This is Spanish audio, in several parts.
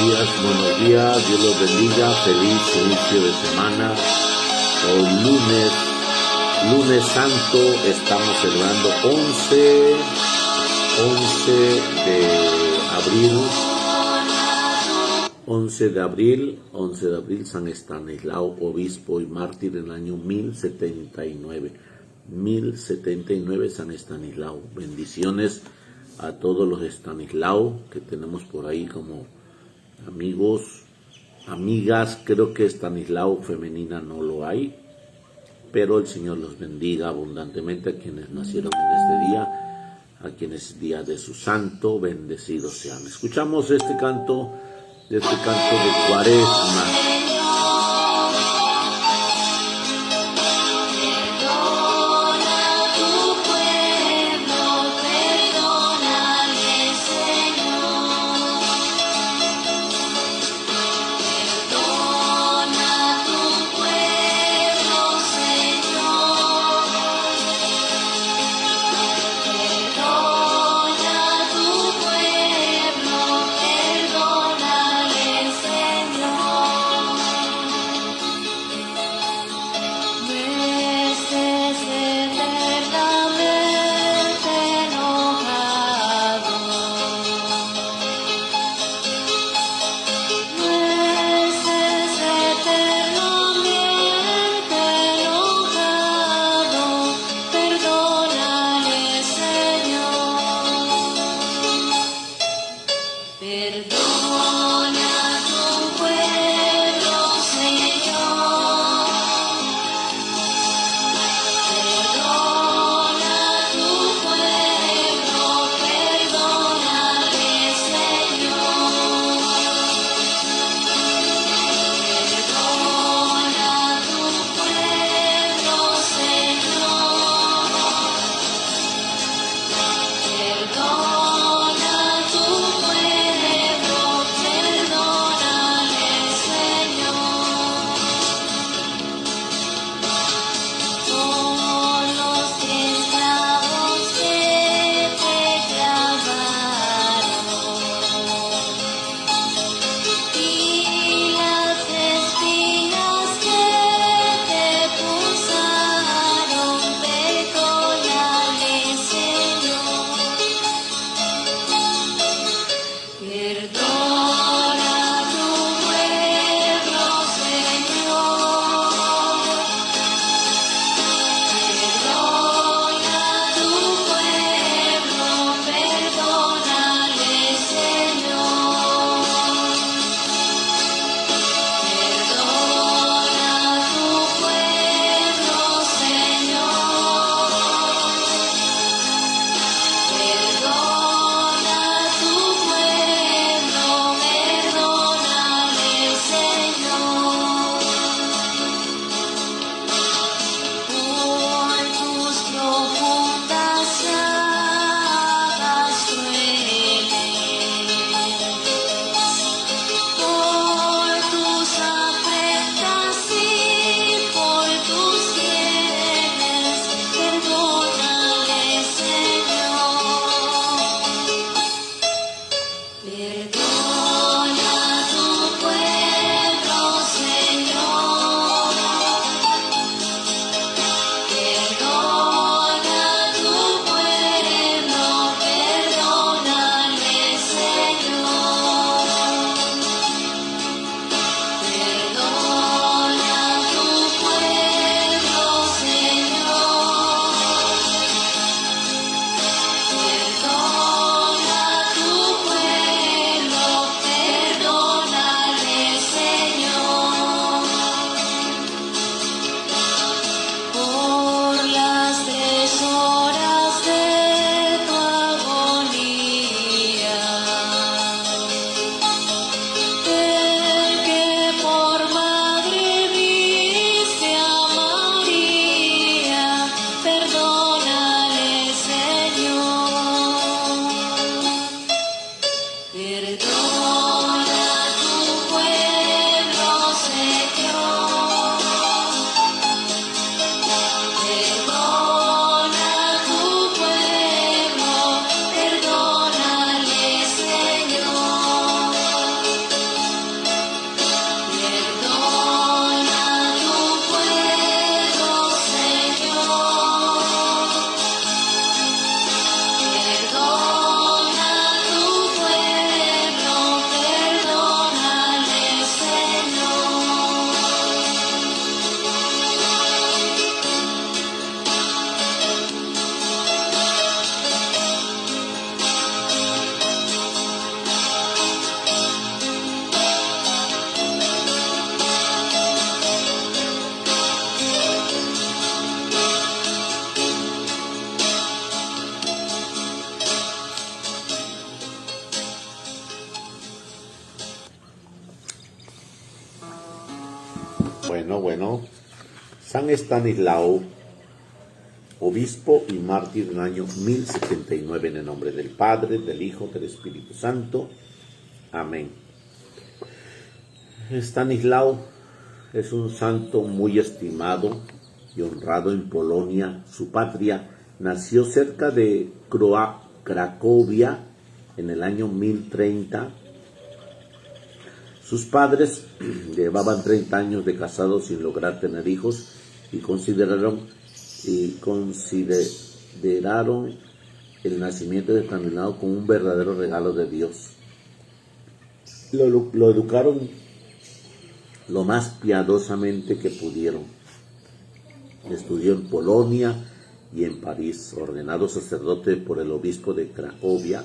buenos días, Dios los bendiga, feliz inicio de semana. Hoy lunes santo, estamos celebrando 11 de abril, San Estanislao, obispo y mártir en el año 1079. 1079 San Estanislao. Bendiciones a todos los Estanislao que tenemos por ahí como amigos, amigas. Creo que Estanislao femenina no lo hay, pero el Señor los bendiga abundantemente a quienes nacieron en este día, a quienes es día de su santo, bendecidos sean. Escuchamos este canto de Cuaresma. Bueno. San Estanislao, obispo y mártir en el año 1079, en el nombre del Padre, del Hijo, del Espíritu Santo. Amén. Estanislao es un santo muy estimado y honrado en Polonia, su patria. Nació cerca de Cracovia en el año 1030. Sus padres llevaban 30 años de casados sin lograr tener hijos y consideraron el nacimiento de Estanislao como un verdadero regalo de Dios. Lo educaron lo más piadosamente que pudieron. Estudió en Polonia y en París, ordenado sacerdote por el obispo de Cracovia,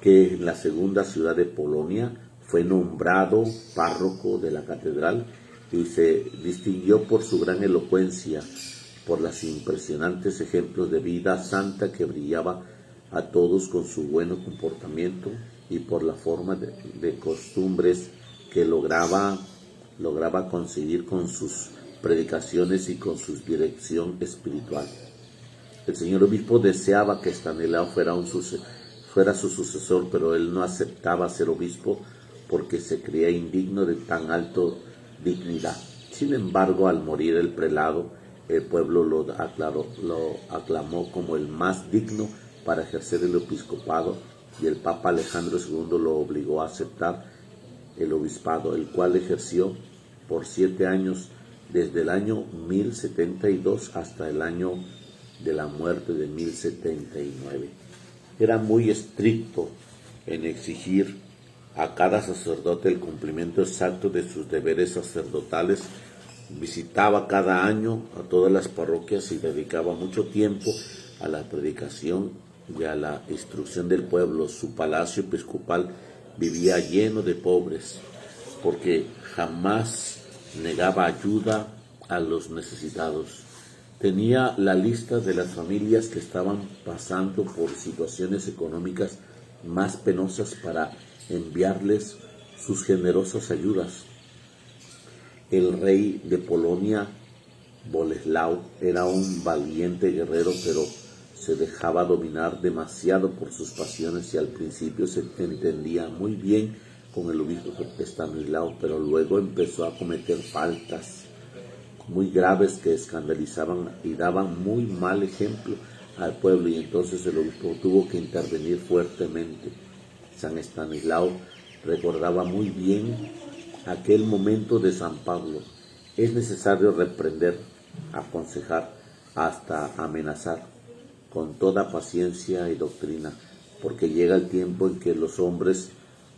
que en la segunda ciudad de Polonia fue nombrado párroco de la catedral y se distinguió por su gran elocuencia, por los impresionantes ejemplos de vida santa que brillaba a todos con su buen comportamiento y por la forma de costumbres que lograba conseguir con sus predicaciones y con su dirección espiritual. El señor obispo deseaba que Estanislao fuera su sucesor, pero él no aceptaba ser obispo porque se creía indigno de tan alta dignidad. Sin embargo, al morir el prelado, el pueblo lo aclamó como el más digno para ejercer el episcopado y el Papa Alejandro II lo obligó a aceptar el obispado, el cual ejerció por 7 años, desde el año 1072 hasta el año de la muerte de 1079. Era muy estricto en exigir a cada sacerdote el cumplimiento exacto de sus deberes sacerdotales. Visitaba cada año a todas las parroquias y dedicaba mucho tiempo a la predicación y a la instrucción del pueblo. Su palacio episcopal vivía lleno de pobres, porque jamás negaba ayuda a los necesitados. Tenía la lista de las familias que estaban pasando por situaciones económicas más penosas para enviarles sus generosas ayudas. El rey de Polonia, Boleslao, era un valiente guerrero, pero se dejaba dominar demasiado por sus pasiones y al principio se entendía muy bien con el obispo Estanislao, pero luego empezó a cometer faltas muy graves que escandalizaban y daban muy mal ejemplo al pueblo, y entonces el obispo tuvo que intervenir fuertemente. San Estanislao recordaba muy bien aquel momento de San Pablo. Es necesario reprender, aconsejar, hasta amenazar, con toda paciencia y doctrina, porque llega el tiempo en que los hombres,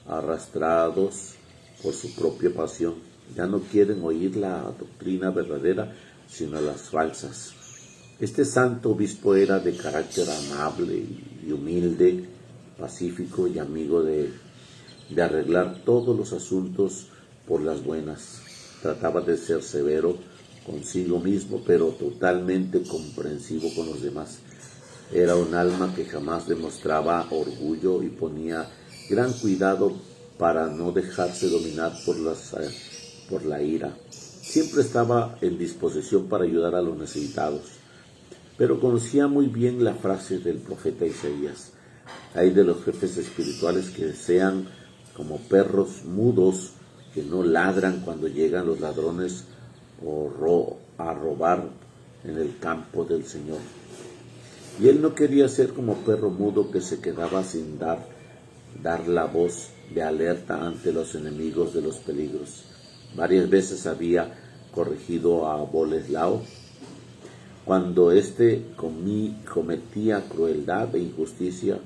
arrastrados por su propia pasión, ya no quieren oír la doctrina verdadera, sino las falsas. Este santo obispo era de carácter amable y humilde, pacífico y amigo de arreglar todos los asuntos por las buenas. Trataba de ser severo consigo mismo, pero totalmente comprensivo con los demás. Era un alma que jamás demostraba orgullo y ponía gran cuidado para no dejarse dominar por la ira. Siempre estaba en disposición para ayudar a los necesitados, pero conocía muy bien la frase del profeta Isaías: hay de los jefes espirituales que sean como perros mudos que no ladran cuando llegan los ladrones a robar en el campo del Señor. Y él no quería ser como perro mudo que se quedaba sin dar la voz de alerta ante los enemigos de los peligros. Varias veces había corregido a Boleslao cuando éste cometía crueldad e injusticia,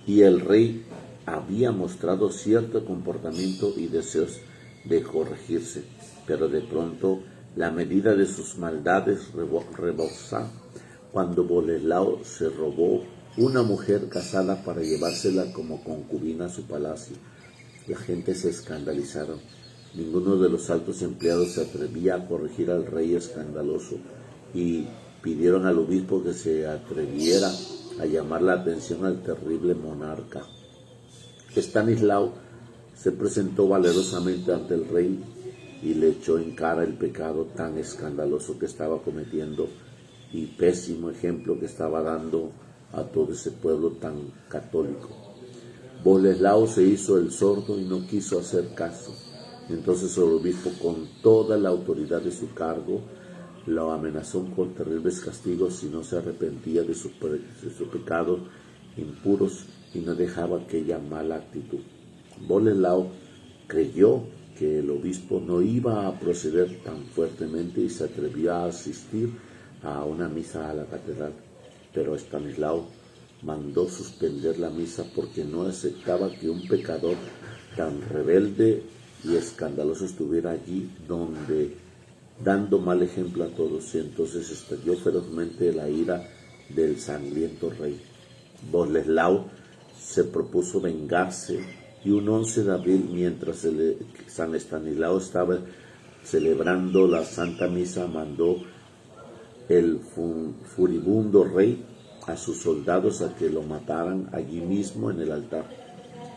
y el rey había mostrado cierto comportamiento y deseos de corregirse, pero de pronto la medida de sus maldades rebosaba cuando Boleslao se robó una mujer casada para llevársela como concubina a su palacio. La gente se escandalizaron. Ninguno de los altos empleados se atrevía a corregir al rey escandaloso y pidieron al obispo que se atreviera a llamar la atención al terrible monarca. Estanislao se presentó valerosamente ante el rey y le echó en cara el pecado tan escandaloso que estaba cometiendo y pésimo ejemplo que estaba dando a todo ese pueblo tan católico. Boleslao se hizo el sordo y no quiso hacer caso. Entonces el obispo, con toda la autoridad de su cargo, lo amenazó con terribles castigos si no se arrepentía de sus pecados impuros y no dejaba aquella mala actitud. Boleslao creyó que el obispo no iba a proceder tan fuertemente y se atrevió a asistir a una misa a la catedral, pero Estanislao mandó suspender la misa porque no aceptaba que un pecador tan rebelde y escandaloso estuviera allí dando mal ejemplo a todos. Y entonces estalló ferozmente la ira del sangriento rey. Boleslao se propuso vengarse y un 11 de abril, mientras San Estanislao estaba celebrando la Santa Misa, mandó el furibundo rey a sus soldados a que lo mataran allí mismo en el altar.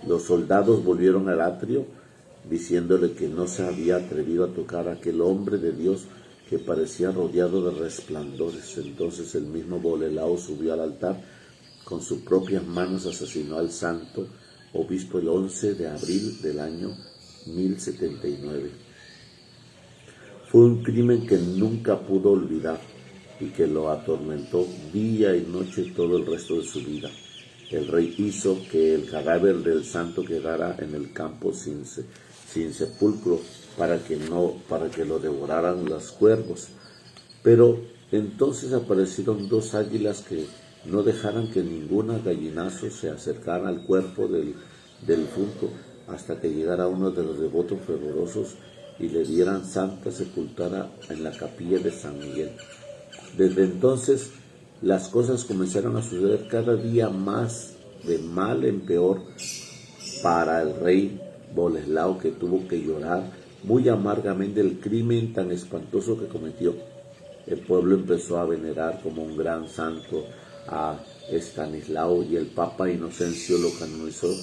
Los soldados volvieron al atrio diciéndole que no se había atrevido a tocar a aquel hombre de Dios que parecía rodeado de resplandores. Entonces el mismo Boleslao subió al altar, con sus propias manos asesinó al santo obispo el 11 de abril del año 1079. Fue un crimen que nunca pudo olvidar y que lo atormentó día y noche todo el resto de su vida. El rey hizo que el cadáver del santo quedara en el campo sin sepulcro para que lo devoraran los cuervos. Pero entonces aparecieron dos águilas que no dejaran que ninguna gallinazo se acercara al cuerpo del difunto hasta que llegara uno de los devotos fervorosos y le dieran santa sepultura en la capilla de San Miguel. Desde entonces las cosas comenzaron a suceder cada día más de mal en peor para el rey Boleslao, que tuvo que llorar muy amargamente el crimen tan espantoso que cometió. El pueblo empezó a venerar como un gran santo a Estanislao y el Papa Inocencio lo canonizó,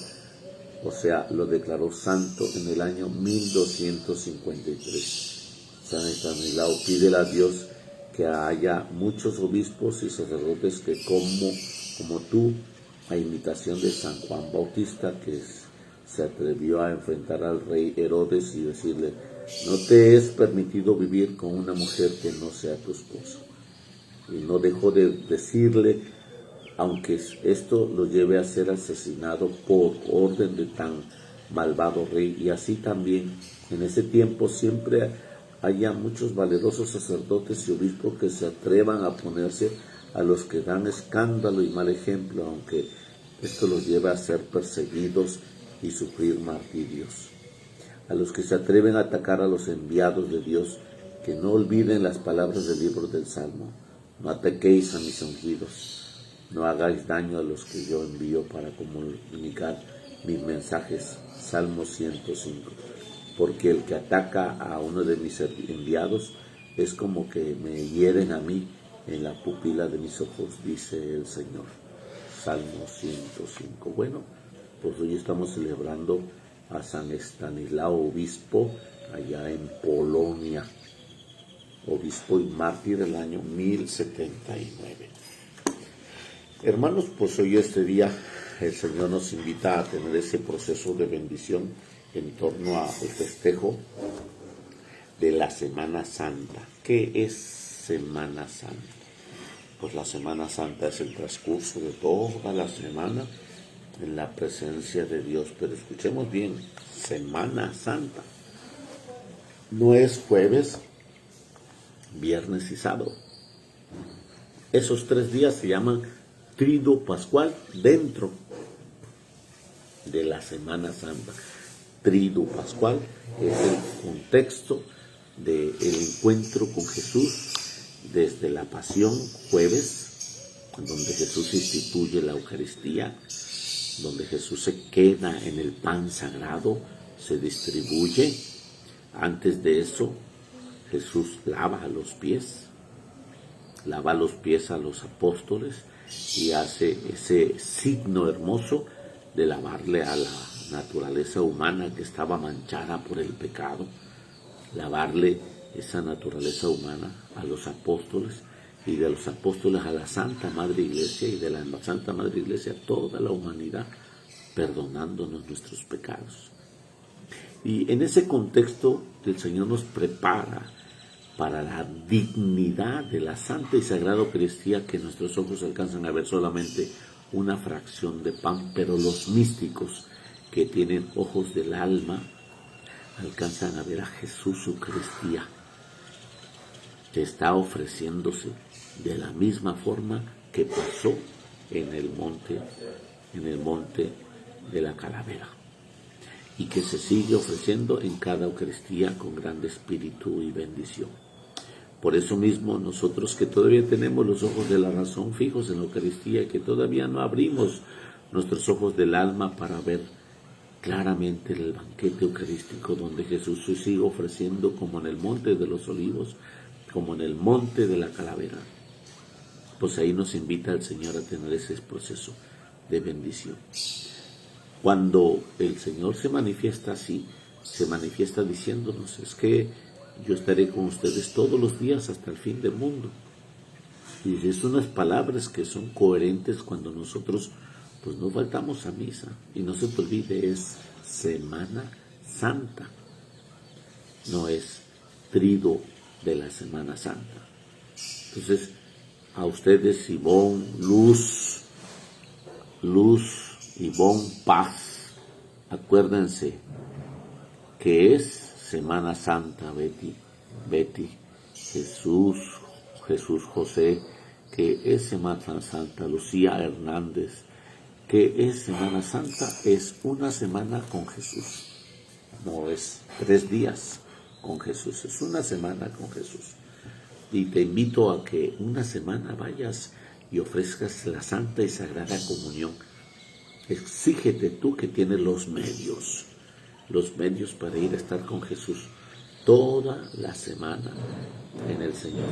o sea, lo declaró santo en el año 1253. San Estanislao pide a Dios que haya muchos obispos y sacerdotes que como tú, a imitación de San Juan Bautista, que se atrevió a enfrentar al rey Herodes y decirle: no te es permitido vivir con una mujer que no sea tu esposa. Y no dejó de decirle, aunque esto lo lleve a ser asesinado por orden de tan malvado rey. Y así también en ese tiempo siempre haya muchos valerosos sacerdotes y obispos que se atrevan a oponerse a los que dan escándalo y mal ejemplo, aunque esto los lleve a ser perseguidos y sufrir martirios. A los que se atreven a atacar a los enviados de Dios, que no olviden las palabras del libro del Salmo: no ataquéis a mis ungidos, no hagáis daño a los que yo envío para comunicar mis mensajes. Salmo 105. Porque el que ataca a uno de mis enviados es como que me hieren a mí en la pupila de mis ojos, dice el Señor. Salmo 105. Bueno, pues hoy estamos celebrando a San Estanislao, obispo allá en Polonia, obispo y mártir del año 1079. Hermanos, pues hoy este día el Señor nos invita a tener ese proceso de bendición en torno al festejo de la Semana Santa. ¿Qué es Semana Santa? Pues la Semana Santa es el transcurso de toda la semana en la presencia de Dios. Pero escuchemos bien, Semana Santa no es jueves, viernes y sábado. Esos 3 días se llaman Triduo Pascual dentro de la Semana Santa. Triduo Pascual es el contexto del encuentro con Jesús desde la Pasión, jueves, donde Jesús instituye la Eucaristía, donde Jesús se queda en el pan sagrado, se distribuye. Antes de eso, Jesús lava los pies a los apóstoles y hace ese signo hermoso de lavarle a la naturaleza humana que estaba manchada por el pecado. lavarle esa naturaleza humana a los apóstoles, y de los apóstoles a la Santa Madre Iglesia, y de la Santa Madre Iglesia a toda la humanidad, perdonándonos nuestros pecados. Y en ese contexto el Señor nos prepara para la dignidad de la Santa y Sagrada Eucaristía, que nuestros ojos alcanzan a ver solamente una fracción de pan, pero los místicos que tienen ojos del alma alcanzan a ver a Jesús Eucaristía, que está ofreciéndose de la misma forma que pasó en el monte de la Calavera, y que se sigue ofreciendo en cada Eucaristía con gran espíritu y bendición. Por eso mismo nosotros, que todavía tenemos los ojos de la razón fijos en la Eucaristía, que todavía no abrimos nuestros ojos del alma para ver claramente el banquete eucarístico donde Jesús se sigue ofreciendo, como en el monte de los Olivos, como en el monte de la Calavera, pues ahí nos invita el Señor a tener ese proceso de bendición. Cuando el Señor se manifiesta así, se manifiesta diciéndonos: es que yo estaré con ustedes todos los días hasta el fin del mundo. Y es unas palabras que son coherentes cuando nosotros pues no faltamos a misa. Y no se te olvide, es Semana Santa, no es trido de la Semana Santa. Entonces, a ustedes, Ivonne, Luz, Ivonne, Paz, acuérdense que es Semana Santa, Betty, Jesús José, que es Semana Santa, Lucía Hernández, que es Semana Santa, es una semana con Jesús, no es 3 días con Jesús, es una semana con Jesús. Y te invito a que una semana vayas y ofrezcas la Santa y Sagrada Comunión. Exígete tú, que tienes los medios para ir a estar con Jesús toda la semana en el Señor,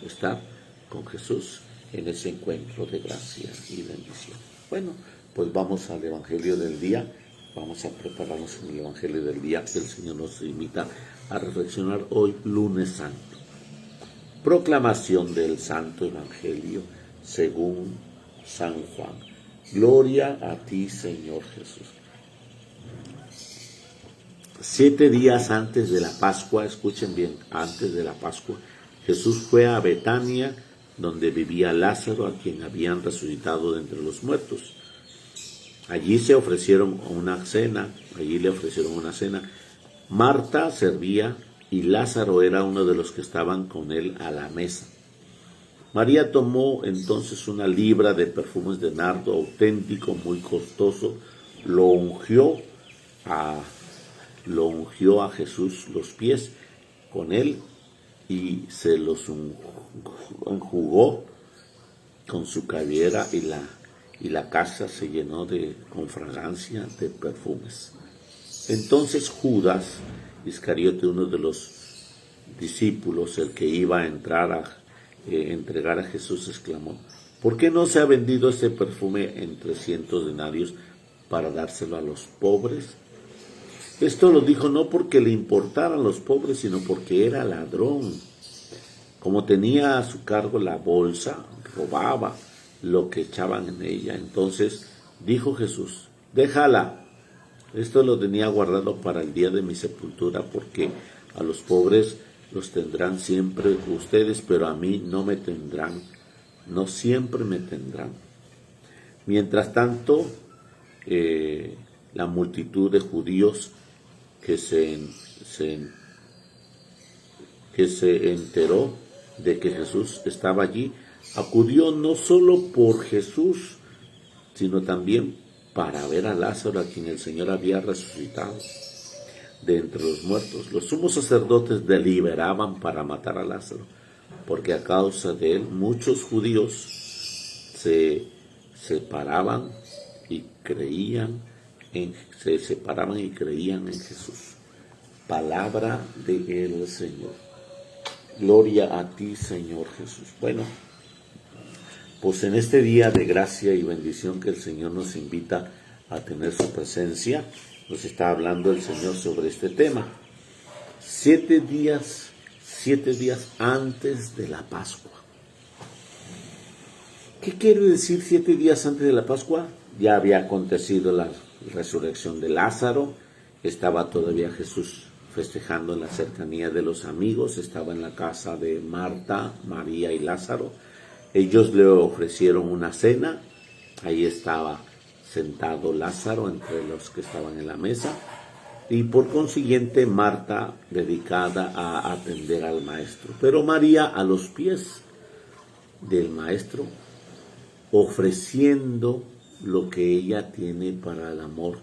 estar con Jesús en ese encuentro de gracia y bendición. Bueno, pues vamos al Evangelio del día, vamos a prepararnos en el Evangelio del día que el Señor nos invita a reflexionar hoy, lunes santo. Proclamación del Santo Evangelio según San Juan. Gloria a ti, Señor Jesús. 7 días antes de la Pascua, escuchen bien, antes de la Pascua, Jesús fue a Betania, donde vivía Lázaro, a quien habían resucitado de entre los muertos. Allí le ofrecieron una cena. Marta servía y Lázaro era uno de los que estaban con él a la mesa. María tomó entonces una libra de perfumes de nardo auténtico, muy costoso, lo ungió a Jesús los pies con él y se los enjugó con su cabellera, y la casa se llenó con fragancia de perfumes. Entonces Judas Iscariote, uno de los discípulos, el que iba a entregar a Jesús, exclamó: ¿por qué no se ha vendido ese perfume en 300 denarios para dárselo a los pobres? Esto lo dijo no porque le importaran los pobres, sino porque era ladrón. Como tenía a su cargo la bolsa, robaba lo que echaban en ella. Entonces dijo Jesús: déjala, esto lo tenía guardado para el día de mi sepultura, porque a los pobres los tendrán siempre ustedes, pero a mí no me tendrán, no siempre me tendrán. Mientras tanto, la multitud de judíos que se enteró de que Jesús estaba allí, acudió no solo por Jesús, sino también para ver a Lázaro, a quien el Señor había resucitado de entre los muertos. Los sumos sacerdotes deliberaban para matar a Lázaro, porque a causa de él muchos judíos se separaban y creían en Jesús. Palabra del Señor. Gloria a ti, Señor Jesús. Bueno, pues en este día de gracia y bendición que el Señor nos invita a tener su presencia, nos está hablando el Señor sobre este tema. 7 días antes de la Pascua. ¿Qué quiere decir 7 días antes de la Pascua? Ya había acontecido la resurrección de Lázaro, estaba todavía Jesús festejando en la cercanía de los amigos, estaba en la casa de Marta, María y Lázaro. Ellos le ofrecieron una cena, ahí estaba sentado Lázaro entre los que estaban en la mesa, y por consiguiente Marta dedicada a atender al maestro, pero María a los pies del maestro, ofreciendo lo que ella tiene para el amor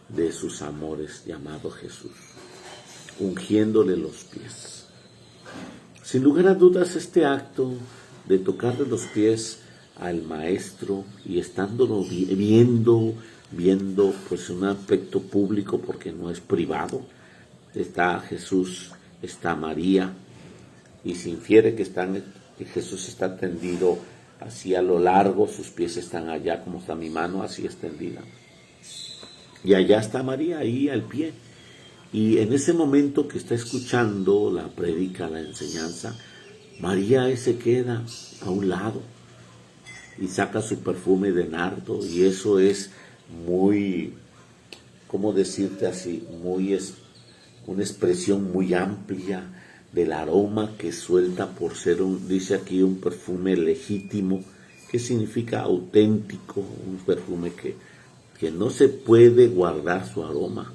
de sus amores, llamado Jesús, ungiéndole los pies. Sin lugar a dudas, este acto de tocarle los pies al maestro y estándolo viendo pues un aspecto público, porque no es privado, está Jesús, está María, y se infiere que Jesús está tendido así a lo largo, sus pies están allá como está mi mano, así extendida. Y allá está María, ahí al pie. Y en ese momento que está escuchando la prédica, la enseñanza, María se queda a un lado y saca su perfume de nardo, y eso es muy, ¿cómo decirte así? Una expresión muy amplia del aroma que suelta por ser dice aquí, un perfume legítimo, que significa auténtico, un perfume que no se puede guardar su aroma,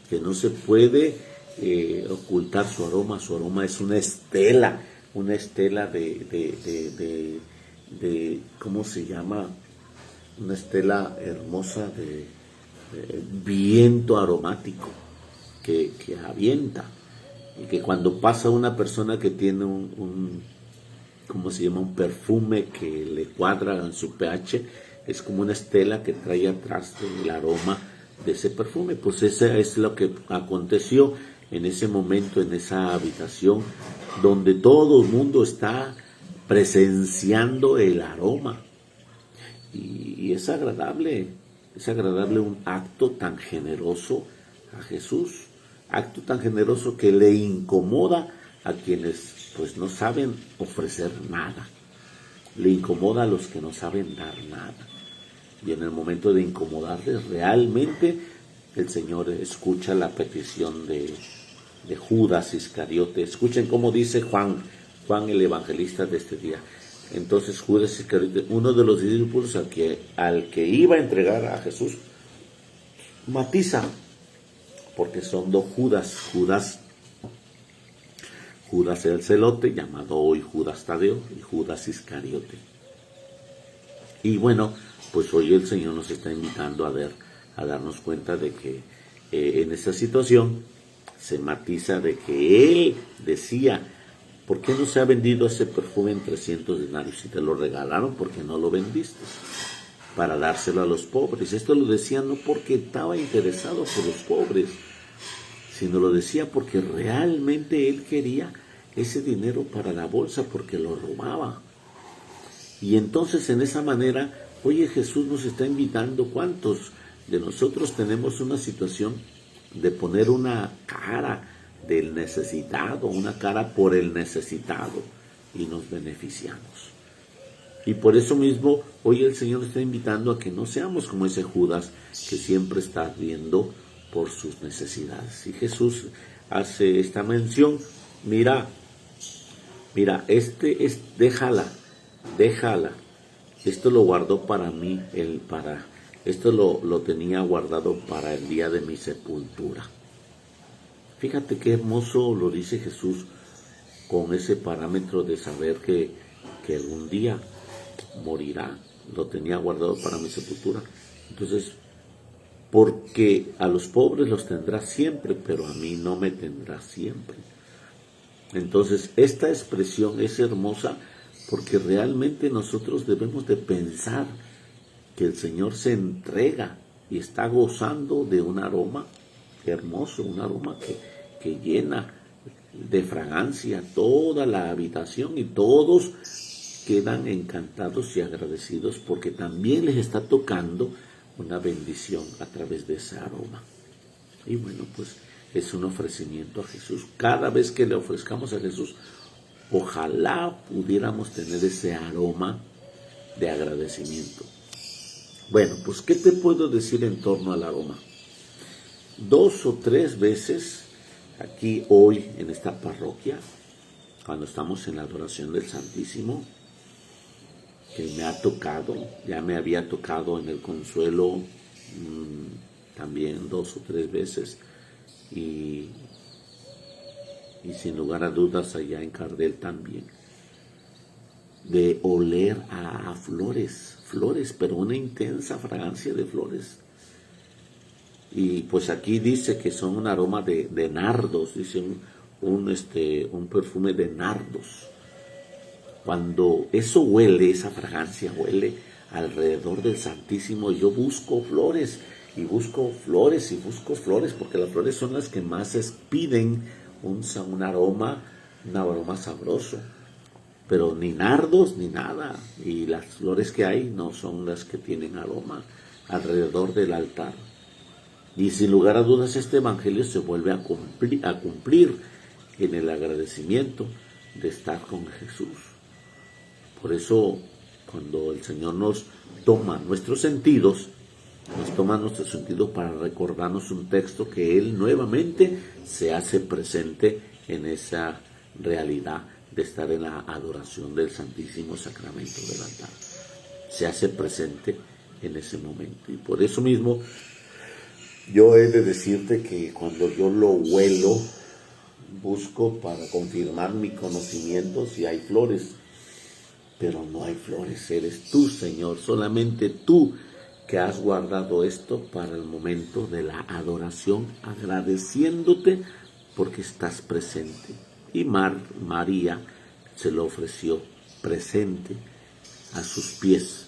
que no se puede ocultar su aroma es una estela de ¿cómo se llama? Una estela hermosa de viento aromático que avienta, y que cuando pasa una persona que tiene ¿cómo se llama? Un perfume que le cuadra en su pH, es como una estela que trae atrás el aroma de ese perfume. Pues eso es lo que aconteció en ese momento, en esa habitación, donde todo el mundo está presenciando el aroma. Y es agradable un acto tan generoso a Jesús, acto tan generoso que le incomoda a quienes pues no saben ofrecer nada, le incomoda a los que no saben dar nada. Y en el momento de incomodarles, realmente el Señor escucha la petición de Judas Iscariote. Escuchen cómo dice Juan el evangelista de este día. Entonces Judas Iscariote, uno de los discípulos al que iba a entregar a Jesús, matiza, porque son dos Judas el celote, llamado hoy Judas Tadeo, y Judas Iscariote. Y bueno, pues hoy el Señor nos está invitando a darnos cuenta de que en esta situación se matiza de que Él decía: ¿por qué no se ha vendido ese perfume en 300 denarios? Si te lo regalaron, ¿por qué no lo vendiste? Para dárselo a los pobres. Esto lo decía no porque estaba interesado por los pobres, sino lo decía porque realmente él quería ese dinero para la bolsa, porque lo robaba. Y entonces en esa manera, oye, Jesús nos está invitando. ¿Cuántos de nosotros tenemos una situación de poner una cara del necesitado, una cara por el necesitado, y nos beneficiamos? Y por eso mismo hoy el Señor está invitando a que no seamos como ese Judas que siempre está viendo por sus necesidades. Y Jesús hace esta mención: mira, déjala, esto lo guardó para mí, esto lo tenía guardado para el día de mi sepultura. Fíjate qué hermoso lo dice Jesús, con ese parámetro de saber que algún día morirá, lo tenía guardado para mi sepultura. Entonces, porque a los pobres los tendrá siempre, pero a mí no me tendrá siempre. Entonces, esta expresión es hermosa, porque realmente nosotros debemos de pensar que el Señor se entrega y está gozando de un aroma hermoso, un aroma que llena de fragancia toda la habitación, y todos quedan encantados y agradecidos porque también les está tocando una bendición a través de ese aroma. Y bueno, pues es un ofrecimiento a Jesús. Cada vez que le ofrezcamos a Jesús, ojalá pudiéramos tener ese aroma de agradecimiento. Bueno, pues ¿qué te puedo decir en torno al aroma? 2 o 3 veces aquí hoy en esta parroquia, cuando estamos en la adoración del Santísimo, que me ha tocado, ya me había tocado en el Consuelo también 2 o 3 veces, y sin lugar a dudas allá en Cardel también, de oler a flores, pero una intensa fragancia de flores. Y pues aquí dice que son un aroma de nardos, dice un perfume de nardos. Cuando eso huele, esa fragancia huele alrededor del Santísimo, yo busco flores, porque las flores son las que más piden un aroma sabroso. Pero ni nardos ni nada, y las flores que hay no son las que tienen aroma alrededor del altar. Y sin lugar a dudas este evangelio se vuelve a cumplir en el agradecimiento de estar con Jesús. Por eso cuando el Señor nos toma nuestros sentidos para recordarnos un texto, que Él nuevamente se hace presente en esa realidad de estar en la adoración del Santísimo Sacramento del altar. Se hace presente en ese momento. Y por eso mismo yo he de decirte que cuando yo lo huelo, busco para confirmar mi conocimiento si hay flores. Pero no hay flores, eres tú, Señor, solamente tú que has guardado esto para el momento de la adoración, agradeciéndote porque estás presente. Y María se lo ofreció presente a sus pies.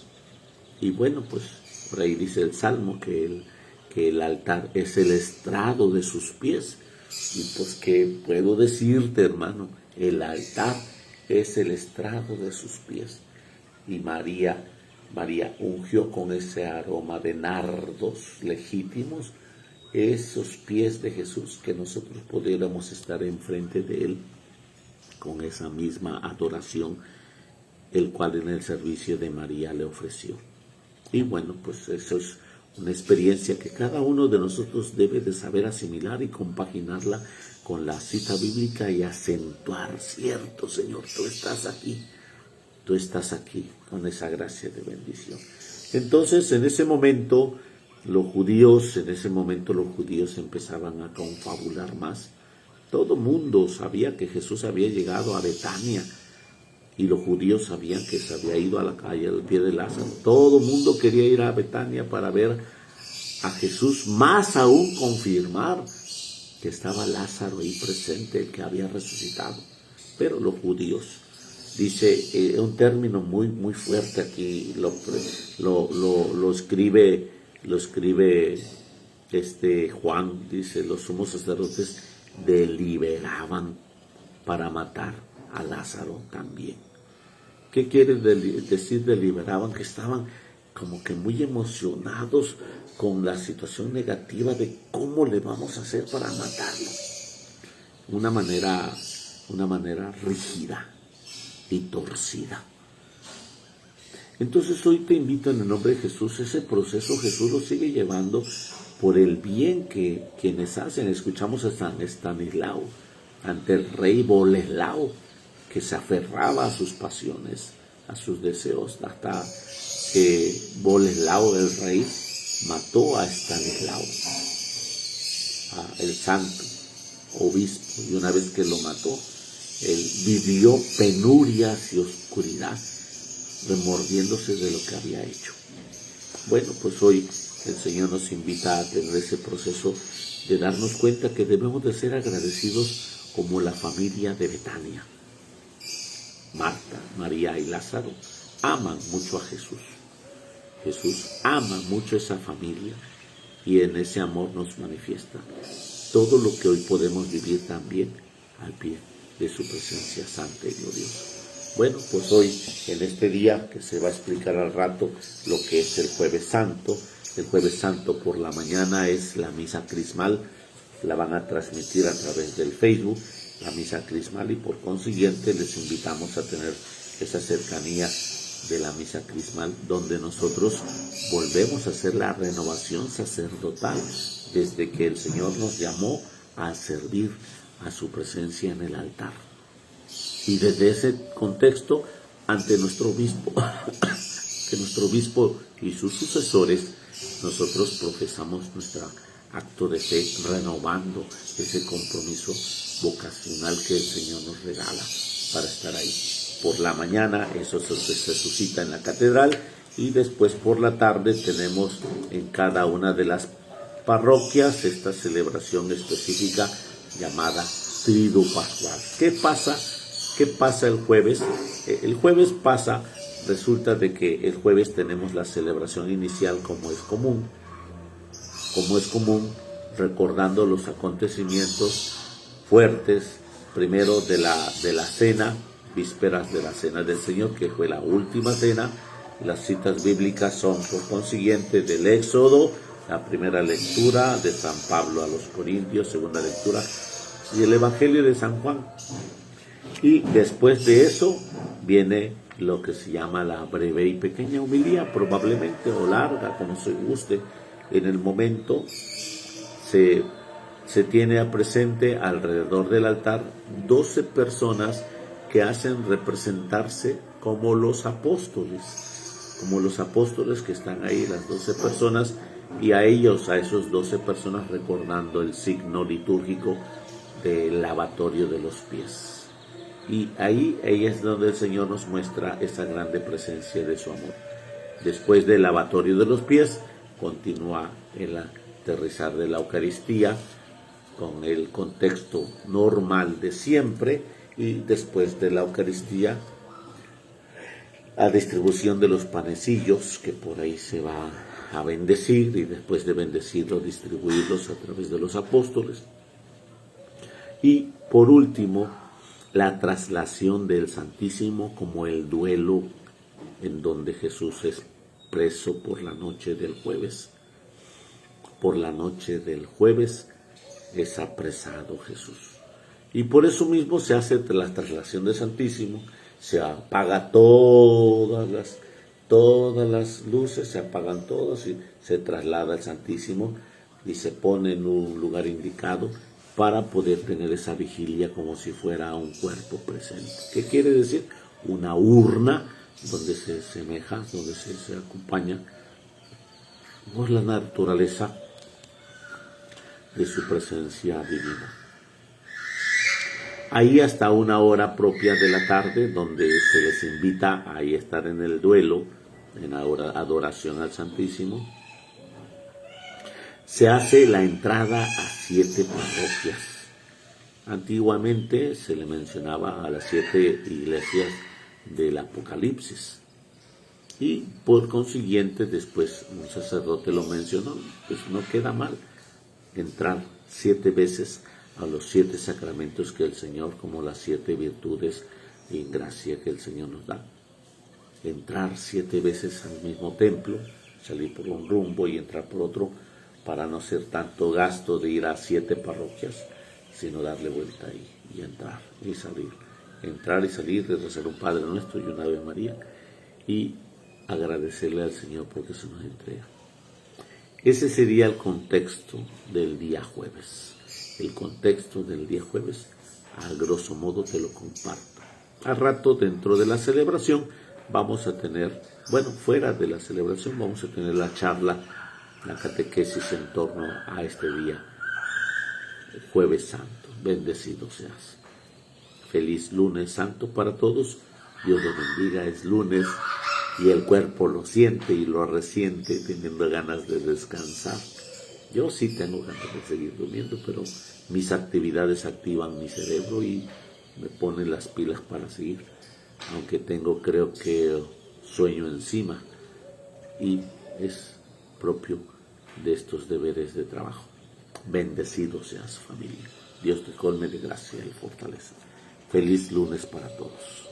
Y bueno, pues por ahí dice el Salmo que el altar es el estrado de sus pies. Y pues qué puedo decirte, hermano, el altar es el estrado de sus pies. Y María ungió con ese aroma de nardos legítimos esos pies de Jesús, que nosotros pudiéramos estar enfrente de Él con esa misma adoración, el cual en el servicio de María le ofreció. Y bueno, pues eso es una experiencia que cada uno de nosotros debe de saber asimilar y compaginarla con la cita bíblica y acentuar, cierto, Señor, tú estás aquí con esa gracia de bendición. Entonces, en ese momento los judíos empezaban a confabular más. Todo mundo sabía que Jesús había llegado a Betania, y los judíos sabían que se había ido a la calle al pie de Lázaro. Todo mundo quería ir a Betania para ver a Jesús, más aún confirmar que estaba Lázaro ahí presente, el que había resucitado. Pero los judíos, dice un término muy, muy fuerte aquí, lo escribe Juan, dice, los sumos sacerdotes deliberaban para matar a Lázaro también. ¿Qué quiere decir deliberaban? Que estaban como que muy emocionados con la situación negativa de cómo le vamos a hacer para matarlo. Una manera rígida y torcida. Entonces hoy te invito en el nombre de Jesús. Ese proceso Jesús lo sigue llevando por el bien que quienes hacen. Escuchamos a San Estanislao ante el rey Boleslao, que se aferraba a sus pasiones, a sus deseos, hasta que Boleslao, el rey, mató a Estanislao, el santo obispo, y una vez que lo mató, él vivió penurias y oscuridad, remordiéndose de lo que había hecho. Bueno, pues hoy el Señor nos invita a tener ese proceso de darnos cuenta que debemos de ser agradecidos como la familia de Betania. Marta, María y Lázaro aman mucho a Jesús. Jesús ama mucho a esa familia y en ese amor nos manifiesta todo lo que hoy podemos vivir también al pie de su presencia santa y gloriosa. Bueno, pues hoy, en este día que se va a explicar al rato lo que es el Jueves Santo. El Jueves Santo por la mañana es la misa crismal, la van a transmitir a través del Facebook, la misa crismal, y por consiguiente les invitamos a tener esa cercanía de la misa crismal, donde nosotros volvemos a hacer la renovación sacerdotal desde que el Señor nos llamó a servir a su presencia en el altar. Y desde ese contexto, ante nuestro obispo, que nuestro obispo y sus sucesores, nosotros profesamos nuestro acto de fe, renovando ese compromiso vocacional que el Señor nos regala para estar ahí. Por la mañana eso se suscita en la catedral, y después por la tarde tenemos en cada una de las parroquias esta celebración específica llamada Triduo Pascual. ¿Qué pasa el jueves? El jueves resulta de que el jueves tenemos la celebración inicial como es común, recordando los acontecimientos fuertes, primero de la cena, vísperas de la cena del Señor, que fue la última cena. Las citas bíblicas son por consiguiente del Éxodo, la primera lectura de San Pablo a los Corintios, segunda lectura, y el Evangelio de San Juan. Y después de eso viene lo que se llama la breve y pequeña homilía, probablemente, o larga, como se guste. En el momento se tiene presente alrededor del altar 12 personas que hacen representarse como los apóstoles que están ahí, las 12 personas, y a esos 12 personas recordando el signo litúrgico del lavatorio de los pies. Y ahí es donde el Señor nos muestra esa grande presencia de su amor. Después del lavatorio de los pies, continúa el aterrizar de la Eucaristía con el contexto normal de siempre, y después de la Eucaristía, la distribución de los panecillos, que por ahí se va a bendecir, y después de bendecirlos, distribuirlos a través de los apóstoles. Y por último, la traslación del Santísimo como el duelo, en donde Jesús es preso por la noche del jueves. Por la noche del jueves es apresado Jesús. Y por eso mismo se hace la traslación del Santísimo, se apaga todas las luces, se apagan todas y se traslada el Santísimo y se pone en un lugar indicado para poder tener esa vigilia como si fuera un cuerpo presente. ¿Qué quiere decir? Una urna donde se semeja, donde se acompaña por la naturaleza de su presencia divina. Ahí hasta una hora propia de la tarde, donde se les invita a estar en el duelo, en adoración al Santísimo, se hace la entrada a 7 parroquias. Antiguamente se le mencionaba a las 7 iglesias del Apocalipsis. Y por consiguiente, después un sacerdote lo mencionó, pues no queda mal entrar 7 veces a los 7 sacramentos que el Señor, como las 7 virtudes y gracia que el Señor nos da. Entrar 7 veces al mismo templo, salir por un rumbo y entrar por otro, para no ser tanto gasto de ir a 7 parroquias, sino darle vuelta ahí y entrar y salir. Entrar y salir, de rezar un Padre Nuestro y una Ave María, y agradecerle al Señor porque se nos entrega. Ese sería el contexto del día jueves. El contexto del día jueves, a grosso modo te lo comparto. Al rato, dentro de la celebración, vamos a tener, fuera de la celebración, vamos a tener la charla, la catequesis en torno a este día, el Jueves Santo. Bendecido seas. Feliz lunes santo para todos. Dios los bendiga. Es lunes y el cuerpo lo siente y lo resiente, teniendo ganas de descansar. Yo sí tengo ganas de seguir durmiendo, pero mis actividades activan mi cerebro y me ponen las pilas para seguir, aunque creo que sueño encima, y es propio de estos deberes de trabajo. Bendecido seas, familia. Dios te colme de gracia y fortaleza. Feliz lunes para todos.